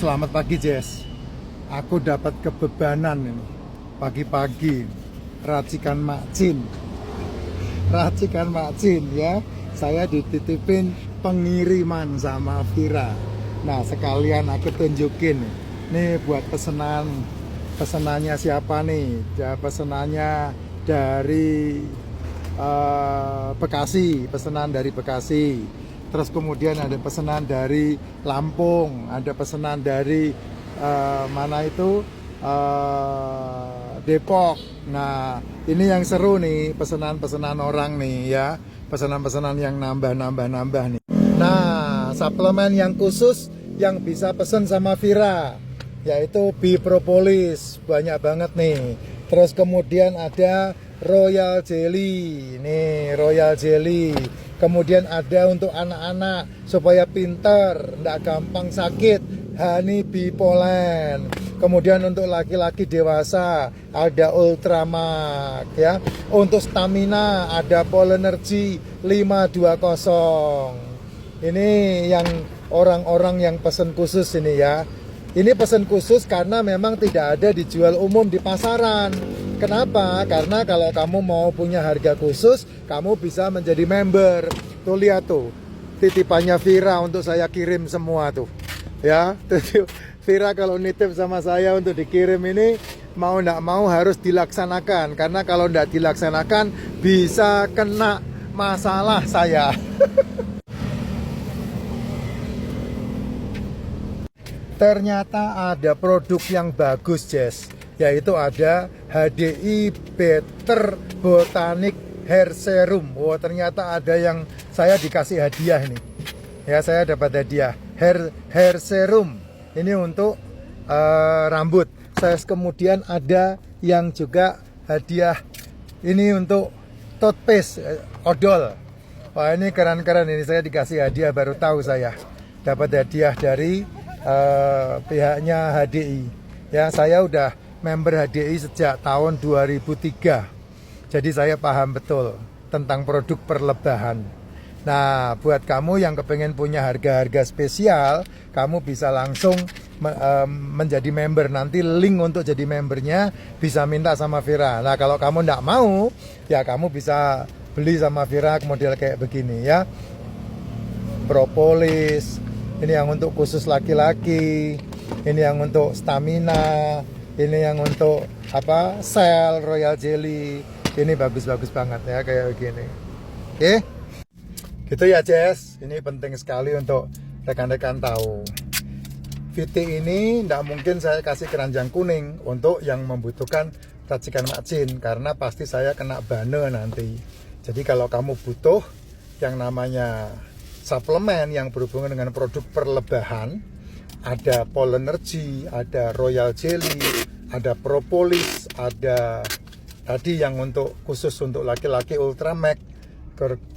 Selamat pagi Jess. Aku dapat kebebanan ini pagi-pagi. Racikan Makcin. Racikan Makcin ya. Saya dititipin pengiriman sama Vira. Nah sekalian aku tunjukin nih buat pesanan. Pesanannya siapa nih? Ya, pesanannya dari Bekasi. Pesanan dari Bekasi. Terus kemudian ada pesanan dari Lampung, ada pesanan dari mana itu Depok. Nah ini yang seru nih, pesanan-pesanan orang nih ya, pesanan-pesanan yang nambah nih. Nah suplemen yang khusus yang bisa pesen sama Vira, yaitu Bipropolis, banyak banget nih. Terus kemudian ada Royal Jelly, nih Royal Jelly. Kemudian ada untuk anak-anak supaya pintar, tidak gampang sakit, Honey Bee Pollen. Kemudian untuk laki-laki dewasa ada Ultramak ya. Untuk stamina ada Polenergy 520. Ini yang orang-orang yang pesan khusus ini ya. Ini pesan khusus karena memang tidak ada dijual umum di pasaran. Kenapa? Karena kalau kamu mau punya harga khusus, kamu bisa menjadi member. Tuh lihat tuh, titipannya Vira untuk saya kirim semua tuh. Ya, Vira kalau nitip sama saya untuk dikirim ini, mau nggak mau harus dilaksanakan. Karena kalau nggak dilaksanakan, bisa kena masalah saya. Ternyata ada produk yang bagus, Jess. Yaitu ada HDI Better Botanic Hair Serum. Wah, ternyata ada yang saya dikasih hadiah nih. Ya, saya dapat hadiah hair serum. Ini untuk rambut. Saya kemudian ada yang juga hadiah ini untuk toothpaste odol. Wah, ini keren-keren ini, saya dikasih hadiah, baru tahu saya. Dapat hadiah dari pihaknya HDI. Ya, saya udah member HDI sejak tahun 2003. Jadi saya paham betul tentang produk perlebahan. Nah, buat kamu yang kepengen punya harga-harga spesial, kamu bisa langsung menjadi member. Nanti link untuk jadi membernya bisa minta sama Vira. Nah, kalau kamu nggak mau, ya kamu bisa beli sama Vira model kayak begini ya. Propolis, ini yang untuk khusus laki-laki, ini yang untuk stamina, ini yang untuk sel Royal Jelly. Ini bagus-bagus banget ya kayak begini. Oke, gitu ya Jess. Ini penting sekali untuk rekan-rekan tahu. VT ini tidak mungkin saya kasih keranjang kuning untuk yang membutuhkan racikan Makcin, karena pasti saya kena bane nanti. Jadi kalau kamu butuh yang namanya suplemen yang berhubungan dengan produk perlebahan, ada Polenergy, ada Royal Jelly, ada Propolis, ada tadi yang untuk khusus untuk laki-laki Ultramak.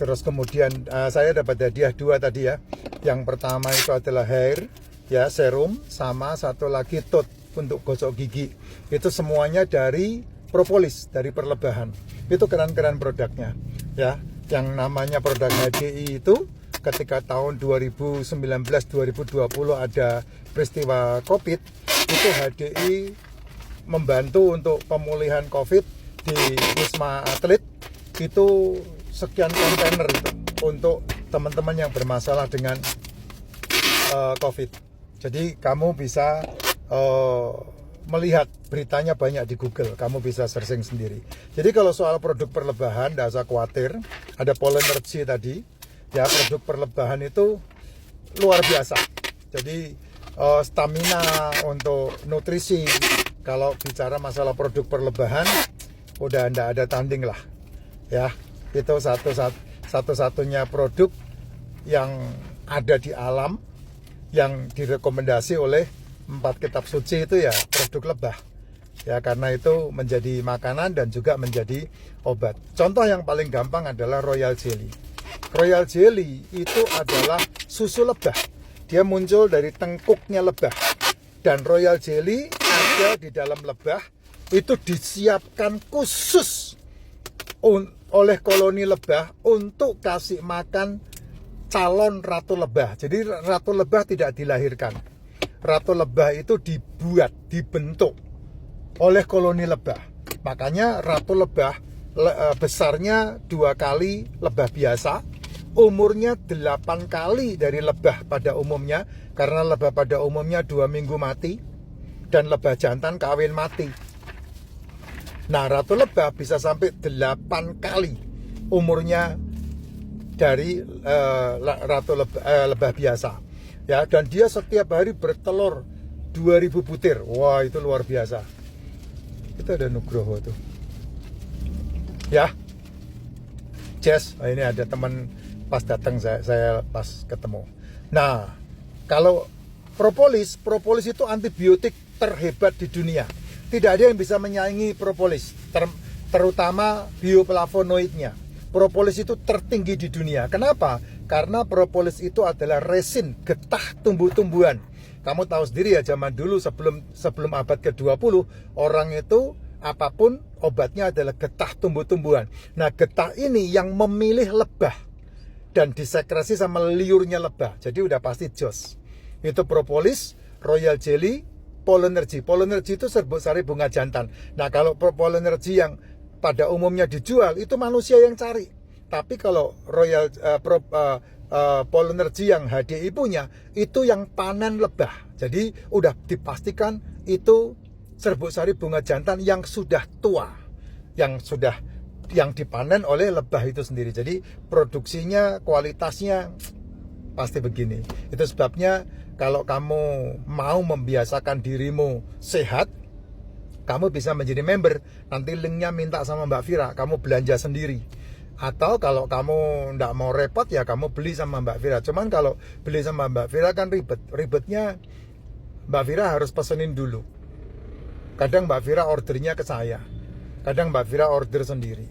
Terus kemudian saya dapat hadiah 2 tadi ya. Yang pertama itu adalah hair ya, serum, sama satu lagi tooth untuk gosok gigi. Itu semuanya dari Propolis, dari perlebahan. Itu keren-keren produknya ya. Yang namanya produk HDI itu ketika tahun 2019-2020 ada peristiwa COVID, itu HDI membantu untuk pemulihan COVID di Wisma Atlet. Itu sekian kontainer itu untuk teman-teman yang bermasalah dengan COVID. Jadi kamu bisa melihat beritanya banyak di Google, kamu bisa searching sendiri. Jadi kalau soal produk perlebahan, tidak usah khawatir. Ada Polenergy tadi ya, produk perlebahan itu luar biasa. Jadi stamina, untuk nutrisi, kalau bicara masalah produk perlebahan udah ndak ada tanding lah ya. Itu satu-satunya produk yang ada di alam yang direkomendasi oleh 4 kitab suci itu ya produk lebah ya, karena itu menjadi makanan dan juga menjadi obat. Contoh yang paling gampang adalah Royal Jelly. Royal Jelly itu adalah susu lebah. Dia muncul dari tengkuknya lebah. Dan Royal Jelly ada di dalam lebah, itu disiapkan khusus oleh koloni lebah untuk kasih makan calon ratu lebah. Jadi ratu lebah tidak dilahirkan. ratu lebah itu dibentuk oleh koloni lebah. Makanya ratu lebah besarnya 2 kali lebah biasa, umurnya 8 kali dari lebah pada umumnya, karena lebah pada umumnya 2 minggu mati, dan lebah jantan kawin mati. Nah, ratu lebah bisa sampai 8 kali umurnya dari ratu lebah biasa. Ya, dan dia setiap hari bertelur 2000 butir. Wah, itu luar biasa. Itu ada Nugroho tuh. Ya. Jess, ini ada teman pas datang saya pas ketemu. Nah, kalau propolis itu antibiotik terhebat di dunia. Tidak ada yang bisa menyaingi propolis, terutama bioflavonoidnya. Propolis itu tertinggi di dunia. Kenapa? Karena propolis itu adalah resin, getah tumbuh-tumbuhan. Kamu tahu sendiri ya, zaman dulu sebelum abad ke-20, orang itu apapun obatnya adalah getah tumbuh-tumbuhan. Nah, getah ini yang memilih lebah dan disekresi sama liurnya lebah. Jadi udah pasti jos. Itu propolis, royal jelly, Polenergy. Polenergy itu serbuk sari bunga jantan. Nah, kalau Polenergy yang pada umumnya dijual itu manusia yang cari. Tapi kalau royal Polenergy yang HDI punya itu yang panen lebah. Jadi udah dipastikan itu serbuk sari bunga jantan yang sudah tua, yang dipanen oleh lebah itu sendiri. Jadi produksinya, kualitasnya pasti begini. Itu sebabnya kalau kamu mau membiasakan dirimu sehat, kamu bisa menjadi member. Nanti linknya minta sama Mbak Vira, kamu belanja sendiri. Atau kalau kamu nggak mau repot, ya kamu beli sama Mbak Vira. Cuman kalau beli sama Mbak Vira kan ribet. Ribetnya Mbak Vira harus pesenin dulu. Kadang Mbak Vira ordernya ke saya, kadang Mbak Vira order sendiri.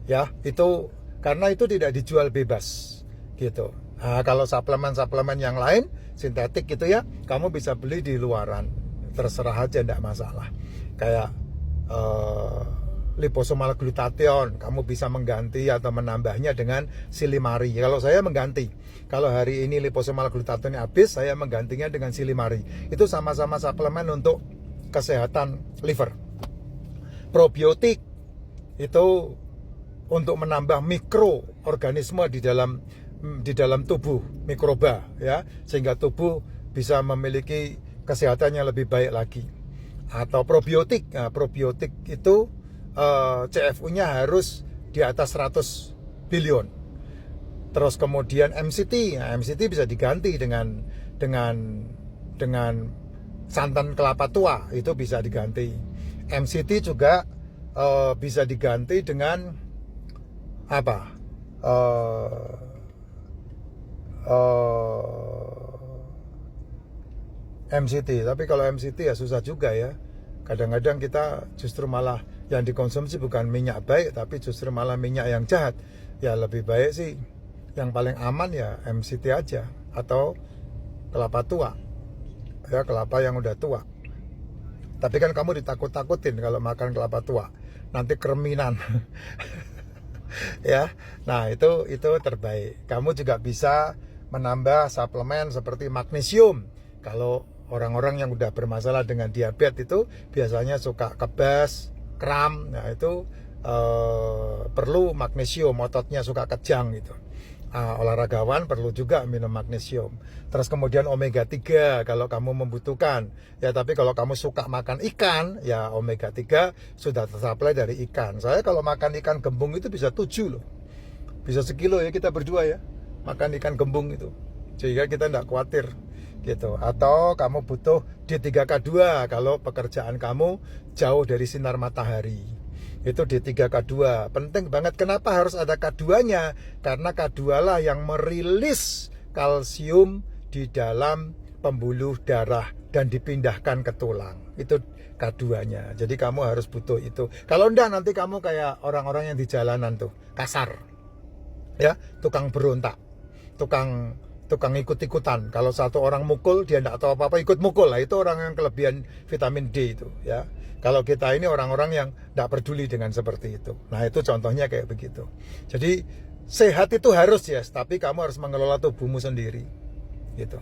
Ya, itu karena itu tidak dijual bebas gitu. Nah, kalau suplemen yang lain sintetik gitu ya, kamu bisa beli di luaran, terserah aja, enggak masalah. Kayak liposomal glutathione, kamu bisa mengganti atau menambahnya dengan silimari. Kalau saya mengganti, kalau hari ini liposomal glutathione habis, saya menggantinya dengan silimari. Itu sama-sama suplemen untuk kesehatan liver. Probiotik itu untuk menambah mikroorganisme di dalam tubuh, mikroba ya, sehingga tubuh bisa memiliki kesehatan yang lebih baik lagi. Atau probiotik. Nah, probiotik itu CFU-nya harus di atas 100 billion. Terus kemudian MCT. Nah, MCT bisa diganti dengan santan kelapa tua, itu bisa diganti. MCT juga bisa diganti dengan apa? MCT, tapi kalau MCT ya susah juga ya. Kadang-kadang kita justru malah yang dikonsumsi bukan minyak baik, tapi justru malah minyak yang jahat. Ya lebih baik sih, yang paling aman ya MCT aja, atau kelapa tua. Ya, kelapa yang udah tua. Tapi kan kamu ditakut-takutin kalau makan kelapa tua, nanti kereminan. Ya, nah itu terbaik. Kamu juga bisa menambah suplemen seperti magnesium. Kalau orang-orang yang udah bermasalah dengan diabetes itu biasanya suka kebas, kram, nah itu perlu magnesium, ototnya suka kejang gitu. Olahragawan perlu juga minum magnesium. Terus kemudian omega 3 kalau kamu membutuhkan. Ya, tapi kalau kamu suka makan ikan, ya omega 3 sudah tersuplai dari ikan. Saya kalau makan ikan gembung itu bisa 7 loh. Bisa sekilo ya kita berdua ya. Makan ikan gembung itu. Sehingga kita tidak khawatir gitu. Atau kamu butuh D3K2 kalau pekerjaan kamu jauh dari sinar matahari. Itu D3K2 penting banget. Kenapa harus ada K2-nya? Karena K2 lah yang merilis kalsium di dalam pembuluh darah dan dipindahkan ke tulang. Itu K2-nya. Jadi kamu harus butuh itu. Kalau enggak nanti kamu kayak orang-orang yang di jalanan tuh, kasar. Ya, tukang berontak. Tukang ikut-ikutan. Kalau satu orang mukul, dia enggak tahu apa-apa, ikut mukul. Lah itu orang yang kelebihan vitamin D itu, ya. Kalau kita ini orang-orang yang enggak peduli dengan seperti itu. Nah, itu contohnya kayak begitu. Jadi sehat itu harus ya, tapi kamu harus mengelola tubuhmu sendiri. Gitu.